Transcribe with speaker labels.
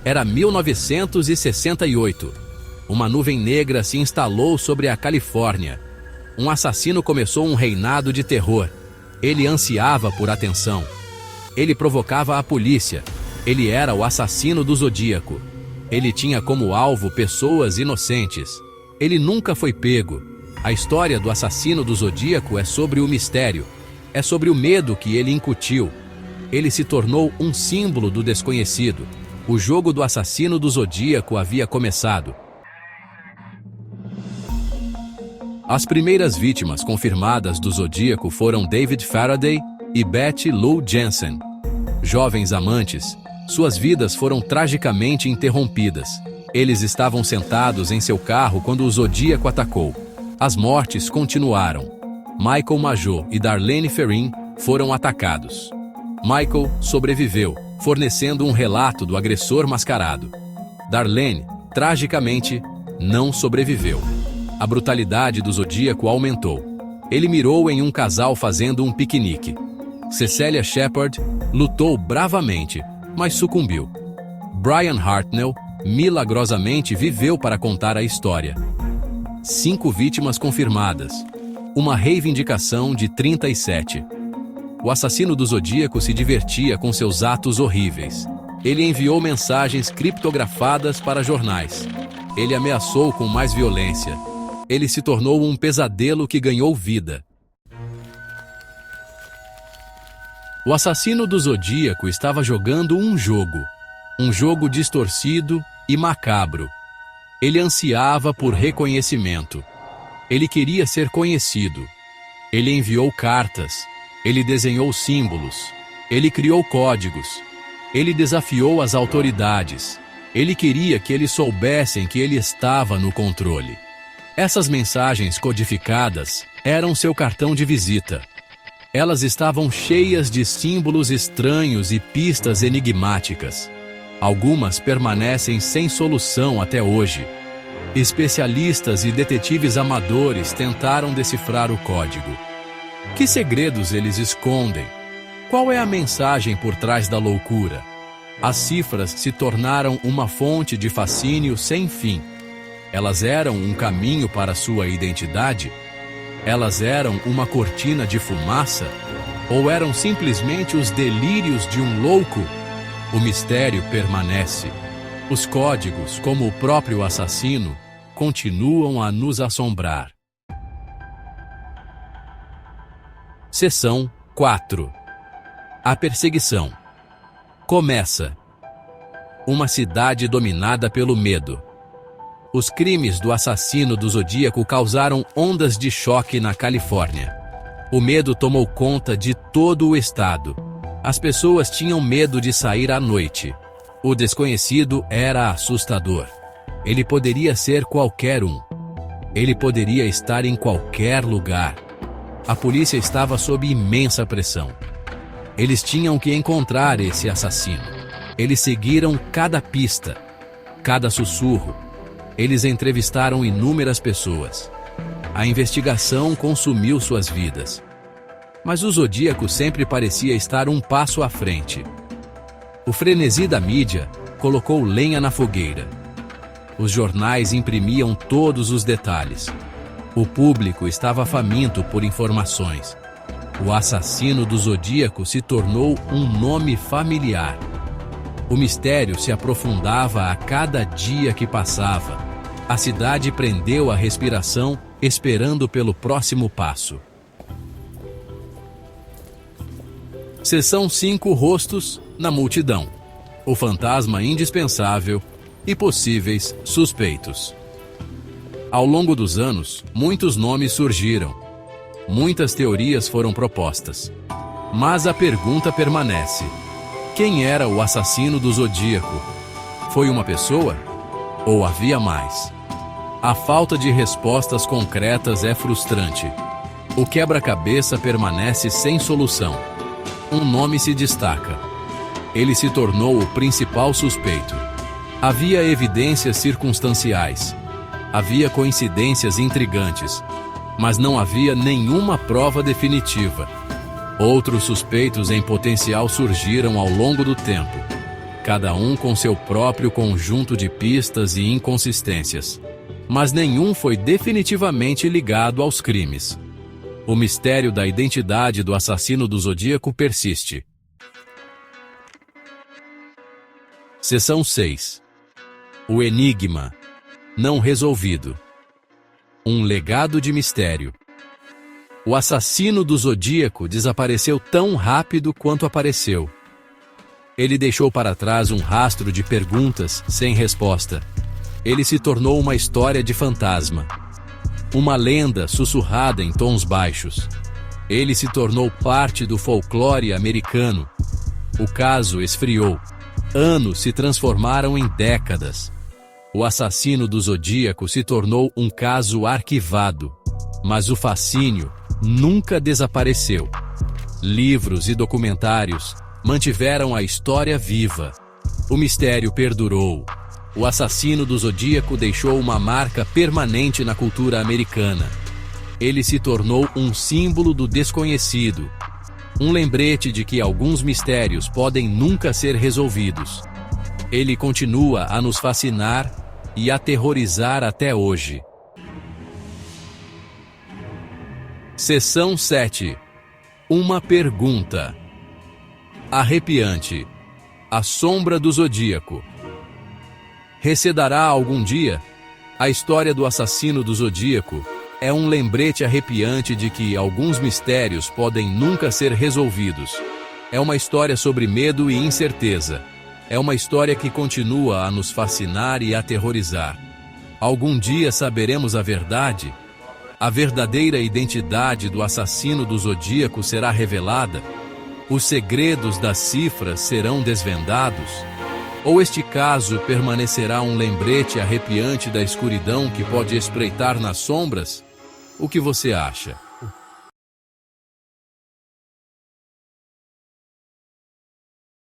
Speaker 1: Era 1968. Uma nuvem negra se instalou sobre a Califórnia. Um assassino começou um reinado de terror. Ele ansiava por atenção. Ele provocava a polícia. Ele era o assassino do Zodíaco. Ele tinha como alvo pessoas inocentes. Ele nunca foi pego. A história do assassino do Zodíaco é sobre o mistério. É sobre o medo que ele incutiu. Ele se tornou um símbolo do desconhecido. O jogo do assassino do Zodíaco havia começado. As primeiras vítimas confirmadas do Zodíaco foram David Faraday e Betty Lou Jensen. Jovens amantes, suas vidas foram tragicamente interrompidas. Eles estavam sentados em seu carro quando o Zodíaco atacou. As mortes continuaram. Michael Major e Darlene Ferrin foram atacados. Michael sobreviveu, fornecendo um relato do agressor mascarado. Darlene, tragicamente, não sobreviveu. A brutalidade do Zodíaco aumentou. Ele mirou em um casal fazendo um piquenique. Cecelia Shepard lutou bravamente, mas sucumbiu. Brian Hartnell milagrosamente viveu para contar a história. 5 vítimas confirmadas. Uma reivindicação de 37. O assassino do Zodíaco se divertia com seus atos horríveis. Ele enviou mensagens criptografadas para jornais. Ele ameaçou com mais violência. Ele se tornou um pesadelo que ganhou vida. O assassino do Zodíaco estava jogando um jogo distorcido e macabro. Ele ansiava por reconhecimento. Ele queria ser conhecido. Ele enviou cartas. Ele desenhou símbolos. Ele criou códigos. Ele desafiou as autoridades. Ele queria que eles soubessem que ele estava no controle. Essas mensagens codificadas eram seu cartão de visita. Elas estavam cheias de símbolos estranhos e pistas enigmáticas. Algumas permanecem sem solução até hoje. Especialistas e detetives amadores tentaram decifrar o código. Que segredos eles escondem? Qual é a mensagem por trás da loucura? As cifras se tornaram uma fonte de fascínio sem fim. Elas eram um caminho para sua identidade? Elas eram uma cortina de fumaça? Ou eram simplesmente os delírios de um louco? O mistério permanece. Os códigos, como o próprio assassino, continuam a nos assombrar. Seção 4. A perseguição. Começa. Uma cidade dominada pelo medo. Os crimes do assassino do Zodíaco causaram ondas de choque na Califórnia. O medo tomou conta de todo o estado. As pessoas tinham medo de sair à noite. O desconhecido era assustador. Ele poderia ser qualquer um. Ele poderia estar em qualquer lugar. A polícia estava sob imensa pressão. Eles tinham que encontrar esse assassino. Eles seguiram cada pista, cada sussurro. Eles entrevistaram inúmeras pessoas. A investigação consumiu suas vidas. Mas o Zodíaco sempre parecia estar um passo à frente. O frenesi da mídia colocou lenha na fogueira. Os jornais imprimiam todos os detalhes. O público estava faminto por informações. O assassino do Zodíaco se tornou um nome familiar. O mistério se aprofundava a cada dia que passava. A cidade prendeu a respiração, esperando pelo próximo passo. Seção 5. Rostos na multidão. O fantasma indispensável e possíveis suspeitos. Ao longo dos anos, muitos nomes surgiram. Muitas teorias foram propostas. Mas a pergunta permanece: quem era o assassino do Zodíaco? Foi uma pessoa? Ou havia mais? A falta de respostas concretas é frustrante. O quebra-cabeça permanece sem solução. Um nome se destaca. Ele se tornou o principal suspeito. Havia evidências circunstanciais. Havia coincidências intrigantes. Mas não havia nenhuma prova definitiva. Outros suspeitos em potencial surgiram ao longo do tempo. cada um com seu próprio conjunto de pistas e inconsistências. Mas nenhum foi definitivamente ligado aos crimes. O mistério da identidade do assassino do Zodíaco persiste. Seção 6. O enigma não resolvido. Um legado de mistério. O assassino do Zodíaco desapareceu tão rápido quanto apareceu. Ele deixou para trás um rastro de perguntas sem resposta. Ele se tornou uma história de fantasma. Uma lenda sussurrada em tons baixos. Ele se tornou parte do folclore americano. O caso esfriou. Anos se transformaram em décadas. O assassino do Zodíaco se tornou um caso arquivado. Mas o fascínio nunca desapareceu. Livros e documentários mantiveram a história viva. O mistério perdurou. O assassino do Zodíaco deixou uma marca permanente na cultura americana. Ele se tornou um símbolo do desconhecido. Um lembrete de que alguns mistérios podem nunca ser resolvidos. Ele continua a nos fascinar e aterrorizar até hoje. Seção 7. Uma pergunta. Arrepiante. A sombra do Zodíaco. Recedará algum dia? A história do assassino do Zodíaco é um lembrete arrepiante de que alguns mistérios podem nunca ser resolvidos. É uma história sobre medo e incerteza. É uma história que continua a nos fascinar e aterrorizar. Algum dia saberemos a verdade? A verdadeira identidade do assassino do Zodíaco será revelada? Os segredos das cifras serão desvendados? Ou este caso permanecerá um lembrete arrepiante da escuridão que pode espreitar nas sombras? O que você acha?